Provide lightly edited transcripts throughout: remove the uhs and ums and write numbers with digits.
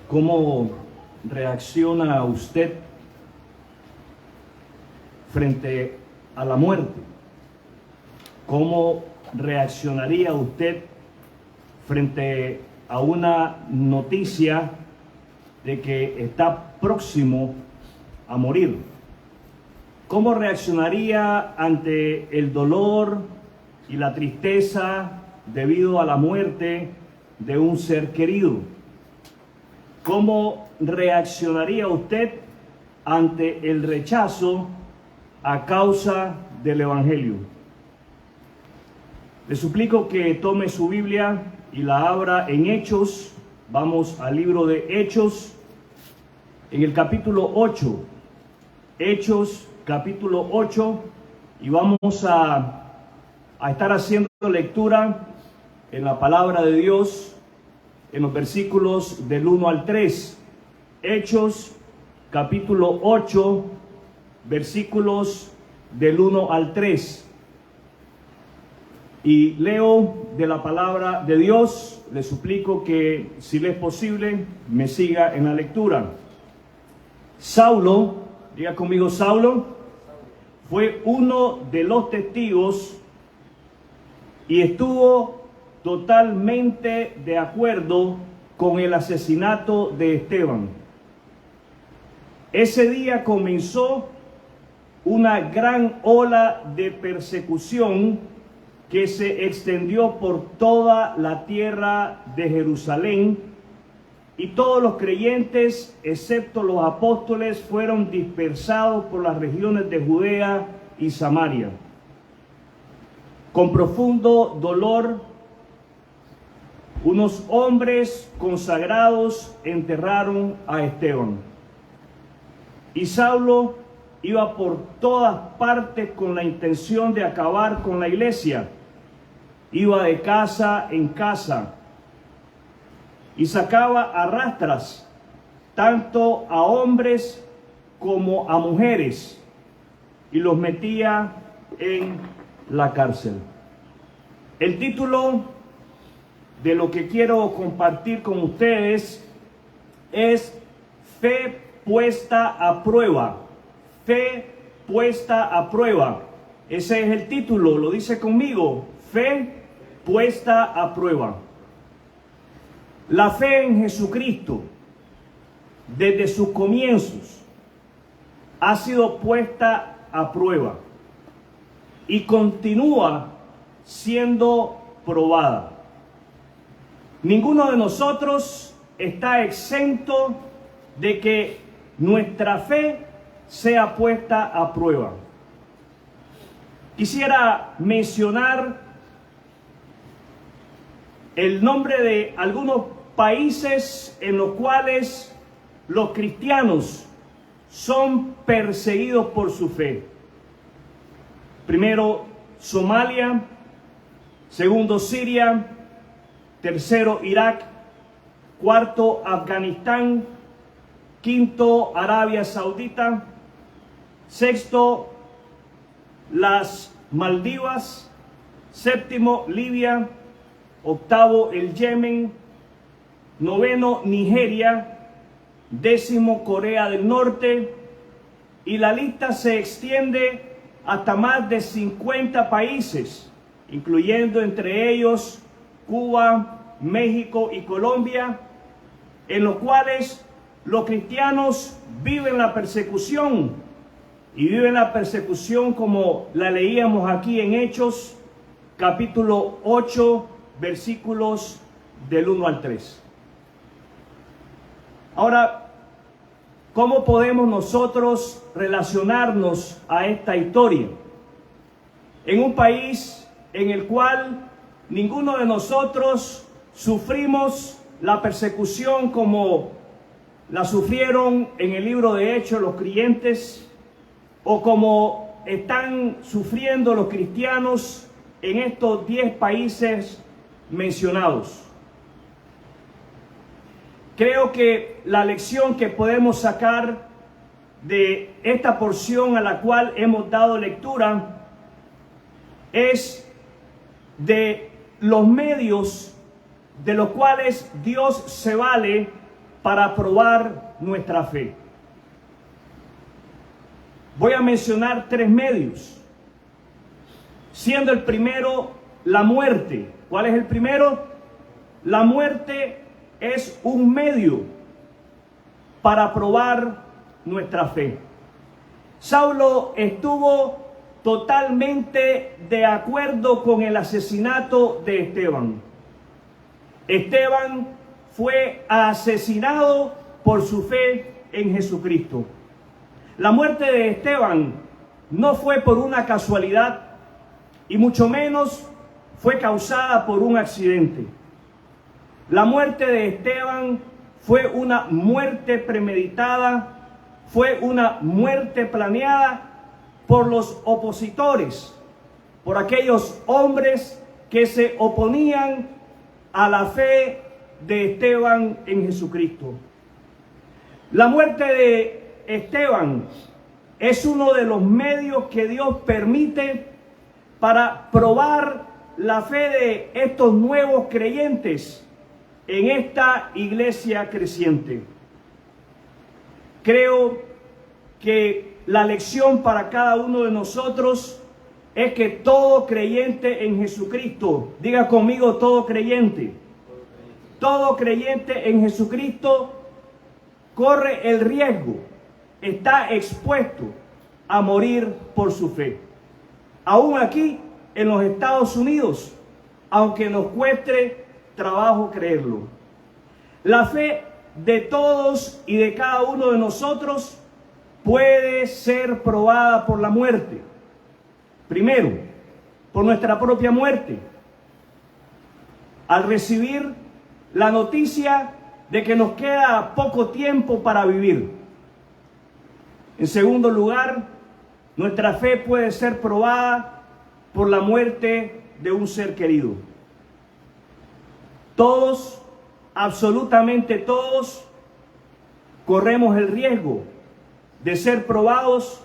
¿Cómo reacciona usted frente a la muerte? ¿Cómo reaccionaría usted frente a una noticia de que está próximo a morir? ¿Cómo reaccionaría ante el dolor y la tristeza debido a la muerte de un ser querido? ¿Cómo reaccionaría usted ante el rechazo a causa del Evangelio? Le suplico que tome su Biblia y la abra en Hechos. Vamos al libro de Hechos, en el capítulo 8. Hechos, capítulo 8, y vamos a estar haciendo lectura en la palabra de Dios en los versículos del 1 al 3. Hechos, capítulo 8, versículos del 1 al 3. Y leo de la palabra de Dios. Le suplico que, si le es posible, me siga en la lectura. Saulo, diga conmigo, Saulo, fue uno de los testigos y estuvo totalmente de acuerdo con el asesinato de Esteban. Ese día comenzó una gran ola de persecución que se extendió por toda la tierra de Jerusalén, y todos los creyentes, excepto los apóstoles, fueron dispersados por las regiones de Judea y Samaria. Con profundo dolor, unos hombres consagrados enterraron a Esteban. Y Saulo iba por todas partes con la intención de acabar con la iglesia. Iba de casa en casa y sacaba a rastras tanto a hombres como a mujeres y los metía en la cárcel. El título de lo que quiero compartir con ustedes es Fe puesta a prueba. Fe puesta a prueba. Ese es el título, lo dice conmigo. Fe puesta a prueba. La fe en Jesucristo, desde sus comienzos, ha sido puesta a prueba y continúa siendo probada. Ninguno de nosotros está exento de que nuestra fe sea puesta a prueba. Quisiera mencionar el nombre de algunos países en los cuales los cristianos son perseguidos por su fe. Primero, Somalia. Segundo, Siria. Tercero, Irak. Cuarto, Afganistán. Quinto, Arabia Saudita. Sexto, las Maldivas. Séptimo, Libia. Octavo, el Yemen. Noveno, Nigeria. Décimo, Corea del Norte. Y la lista se extiende hasta más de 50 países, incluyendo entre ellos Cuba, México y Colombia, en los cuales los cristianos viven la persecución, y viven la persecución como la leíamos aquí en Hechos, capítulo 8, versículos del 1 al 3. Ahora, ¿cómo podemos nosotros relacionarnos a esta historia? En un país en el cual ninguno de nosotros sufrimos la persecución como la sufrieron en el libro de Hechos los creyentes, o como están sufriendo los cristianos en estos 10 países mencionados. Creo que la lección que podemos sacar de esta porción a la cual hemos dado lectura es de los medios de los cuales Dios se vale para probar nuestra fe. Voy a mencionar 3 medios, siendo el primero la muerte. ¿Cuál es el primero? La muerte es un medio para probar nuestra fe. Saulo estuvo totalmente de acuerdo con el asesinato de Esteban. Esteban fue asesinado por su fe en Jesucristo. La muerte de Esteban no fue por una casualidad y mucho menos fue causada por un accidente. La muerte de Esteban fue una muerte premeditada, fue una muerte planeada por los opositores, por aquellos hombres que se oponían a la fe de Esteban en Jesucristo. La muerte de Esteban es uno de los medios que Dios permite para probar la fe de estos nuevos creyentes en esta iglesia creciente. Creo que la lección para cada uno de nosotros es que todo creyente en Jesucristo, diga conmigo todo creyente en Jesucristo corre el riesgo, está expuesto a morir por su fe. Aún aquí en los Estados Unidos, aunque nos cueste trabajo creerlo. La fe de todos y de cada uno de nosotros puede ser probada por la muerte. Primero, por nuestra propia muerte. Al recibir la noticia de que nos queda poco tiempo para vivir. En segundo lugar, nuestra fe puede ser probada por la muerte de un ser querido. Todos, absolutamente todos, corremos el riesgo de ser probados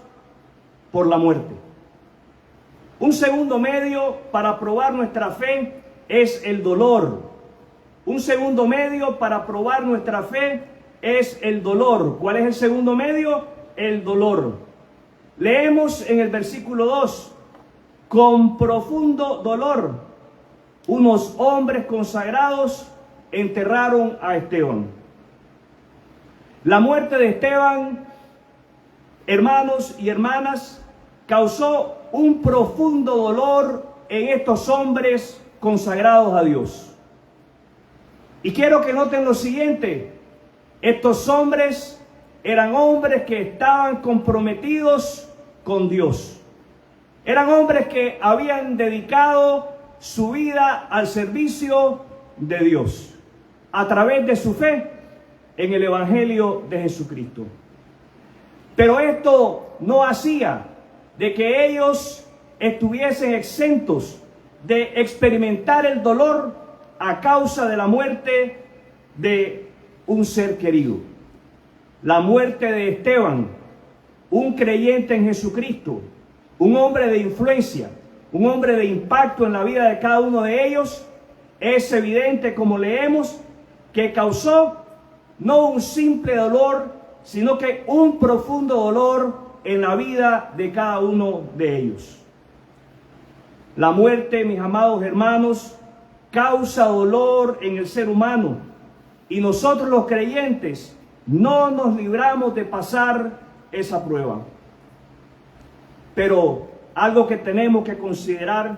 por la muerte. Un segundo medio para probar nuestra fe es el dolor. Un segundo medio para probar nuestra fe es el dolor. ¿Cuál es el segundo medio? El dolor. Leemos en el versículo 2: con profundo dolor, unos hombres consagrados enterraron a Esteban. La muerte de Esteban, hermanos y hermanas, causó un profundo dolor en estos hombres consagrados a Dios. Y quiero que noten lo siguiente: estos hombres eran hombres que estaban comprometidos con Dios. Eran hombres que habían dedicado su vida al servicio de Dios a través de su fe en el Evangelio de Jesucristo. Pero esto no hacía de que ellos estuviesen exentos de experimentar el dolor a causa de la muerte de un ser querido. La muerte de Esteban, un creyente en Jesucristo, un hombre de influencia, un hombre de impacto en la vida de cada uno de ellos, es evidente, como leemos, que causó no un simple dolor, sino que un profundo dolor en la vida de cada uno de ellos. La muerte, mis amados hermanos, causa dolor en el ser humano, y nosotros los creyentes no nos libramos de pasar esa prueba. Pero algo que tenemos que considerar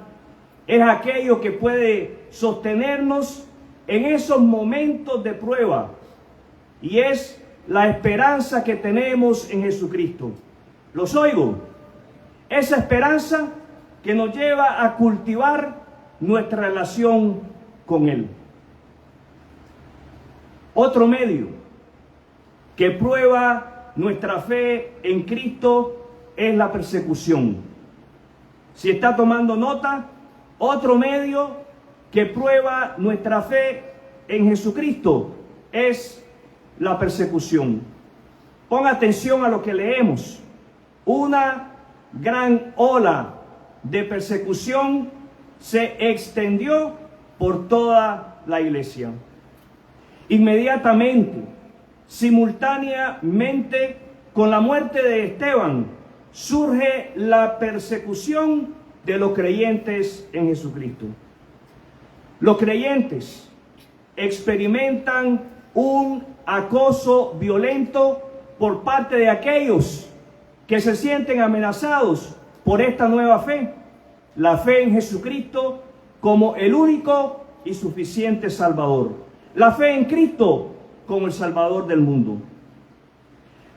es aquello que puede sostenernos en esos momentos de prueba, y es la esperanza que tenemos en Jesucristo. ¿Los oigo? Esa esperanza que nos lleva a cultivar nuestra relación con Él. Otro medio que prueba nuestra fe en Cristo es la persecución. Si está tomando nota, otro medio que prueba nuestra fe en Jesucristo es la persecución. Ponga atención a lo que leemos. Una gran ola de persecución se extendió por toda la iglesia. Inmediatamente, simultáneamente con la muerte de Esteban, surge la persecución de los creyentes en Jesucristo. Los creyentes experimentan un acoso violento por parte de aquellos que se sienten amenazados por esta nueva fe, la fe en Jesucristo como el único y suficiente Salvador, la fe en Cristo como el Salvador del mundo.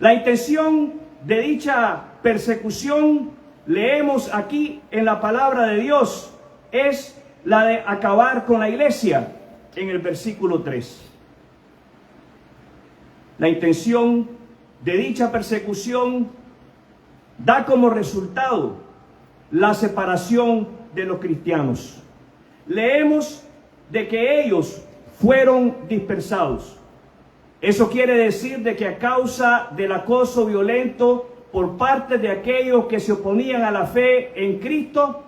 La intención de dicha persecución, leemos aquí en la palabra de Dios, es la de acabar con la iglesia en el versículo 3. La intención de dicha persecución da como resultado la separación de los cristianos. Leemos de que ellos fueron dispersados. Eso quiere decir de que a causa del acoso violento por parte de aquellos que se oponían a la fe en Cristo,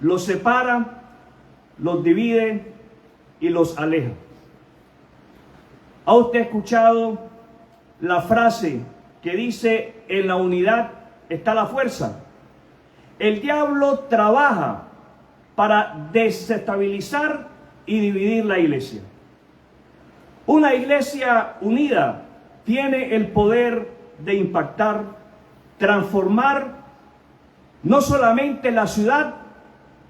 los separa, los divide y los aleja. ¿Ha usted escuchado la frase que dice: en la unidad está la fuerza? El diablo trabaja para desestabilizar y dividir la iglesia. Una iglesia unida tiene el poder de impactar, transformar no solamente la ciudad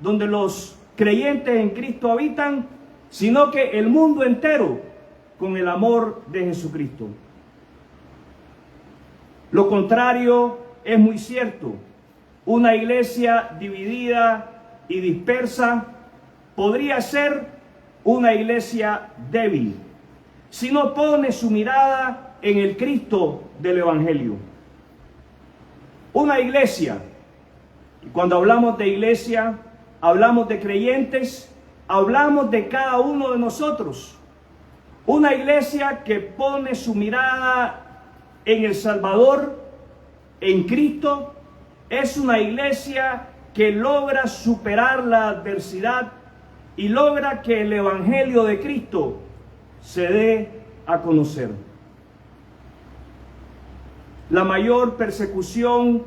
donde los creyentes en Cristo habitan, sino que el mundo entero con el amor de Jesucristo. Lo contrario es muy cierto. Una iglesia dividida y dispersa podría ser una iglesia débil si no pone su mirada en el Cristo del Evangelio. Una iglesia, y cuando hablamos de iglesia, hablamos de creyentes, hablamos de cada uno de nosotros. Una iglesia que pone su mirada en el Salvador, en Cristo, es una iglesia que logra superar la adversidad y logra que el Evangelio de Cristo se dé a conocer. La mayor persecución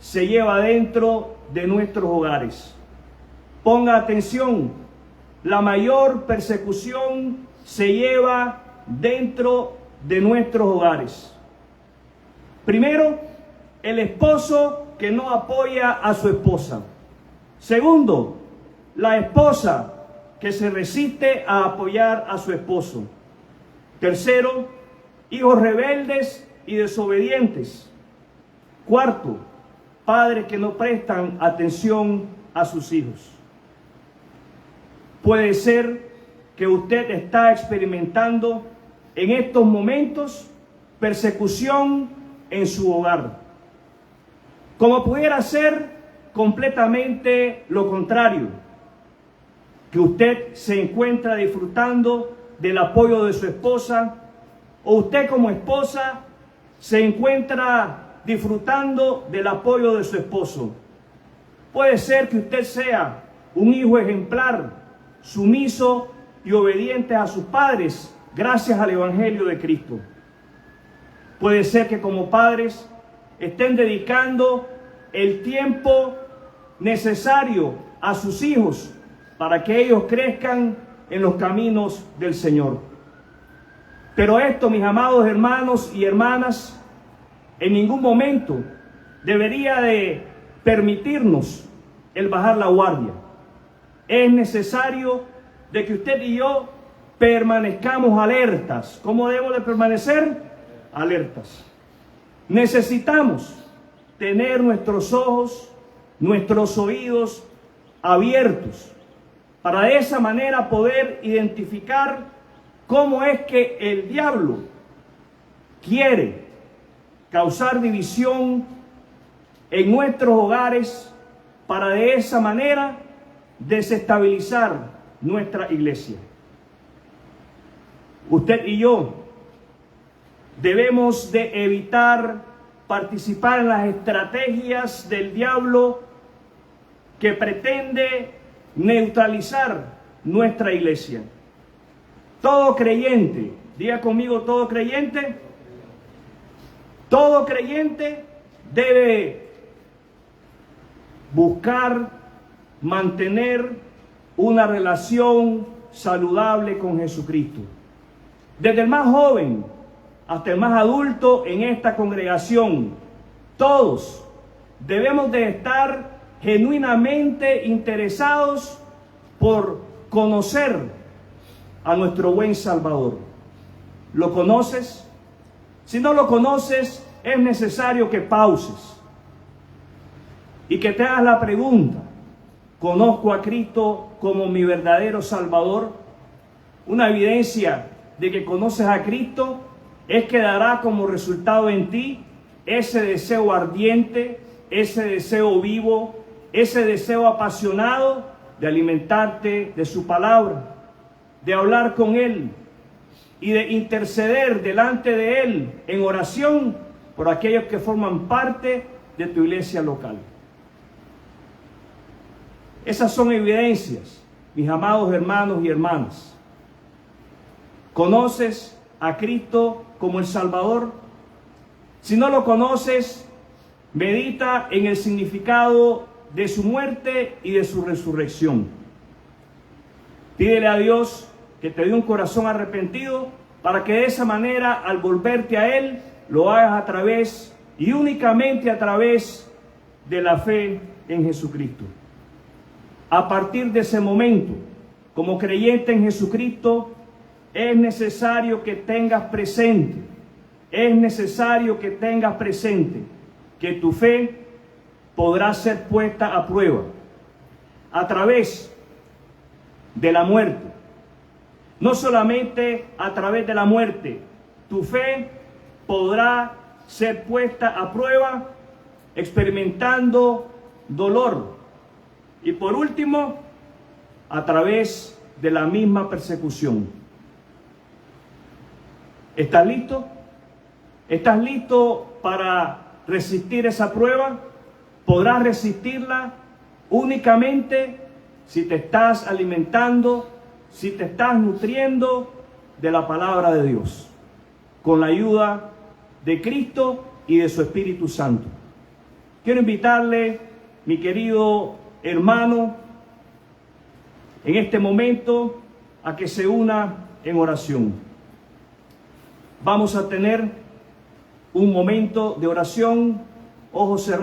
se lleva dentro de nuestros hogares. Ponga atención, la mayor persecución se lleva dentro de nuestros hogares. Primero, el esposo que no apoya a su esposa. Segundo, la esposa que se resiste a apoyar a su esposo. Tercero, hijos rebeldes y desobedientes. Cuarto, padres que no prestan atención a sus hijos. Puede ser que usted está experimentando en estos momentos persecución en su hogar. Como pudiera ser completamente lo contrario, que usted se encuentra disfrutando del apoyo de su esposa, o usted como esposa se encuentra disfrutando del apoyo de su esposo. Puede ser que usted sea un hijo ejemplar, sumiso y obediente a sus padres gracias al Evangelio de Cristo. Puede ser que como padres estén dedicando el tiempo necesario a sus hijos para que ellos crezcan en los caminos del Señor. Pero esto, mis amados hermanos y hermanas, en ningún momento debería de permitirnos el bajar la guardia. Es necesario de que usted y yo permanezcamos alertas. ¿Cómo debemos de permanecer? Alertas. Necesitamos tener nuestros ojos, nuestros oídos abiertos para de esa manera poder identificar cómo es que el diablo quiere causar división en nuestros hogares para de esa manera desestabilizar nuestra iglesia. Usted y yo debemos de evitar participar en las estrategias del diablo que pretende neutralizar nuestra iglesia. Todo creyente, diga conmigo, todo creyente debe buscar mantener una relación saludable con Jesucristo. Desde el más joven hasta el más adulto en esta congregación, todos debemos de estar genuinamente interesados por conocer a nuestro buen Salvador. ¿Lo conoces? Si no lo conoces, es necesario que pauses y que te hagas la pregunta: ¿conozco a Cristo como mi verdadero Salvador? Una evidencia de que conoces a Cristo es que dará como resultado en ti ese deseo ardiente, ese deseo vivo, ese deseo apasionado de alimentarte de su palabra, de hablar con Él y de interceder delante de Él en oración por aquellos que forman parte de tu iglesia local. Esas son evidencias, mis amados hermanos y hermanas. ¿Conoces a Cristo como el Salvador? Si no lo conoces, medita en el significado de su muerte y de su resurrección. Pídele a Dios que te dé un corazón arrepentido para que de esa manera, al volverte a Él, lo hagas a través y únicamente a través de la fe en Jesucristo. A partir de ese momento, como creyente en Jesucristo, es necesario que tengas presente, que tu fe podrá ser puesta a prueba a través de la muerte. No solamente a través de la muerte, tu fe podrá ser puesta a prueba experimentando dolor. Y por último, a través de la misma persecución. ¿Estás listo? ¿Estás listo para resistir esa prueba? Podrás resistirla únicamente si te estás alimentando, si te estás nutriendo de la palabra de Dios, con la ayuda de Cristo y de su Espíritu Santo. Quiero invitarle, mi querido hermano, en este momento a que se una en oración. Vamos a tener un momento de oración, ojos cerrados.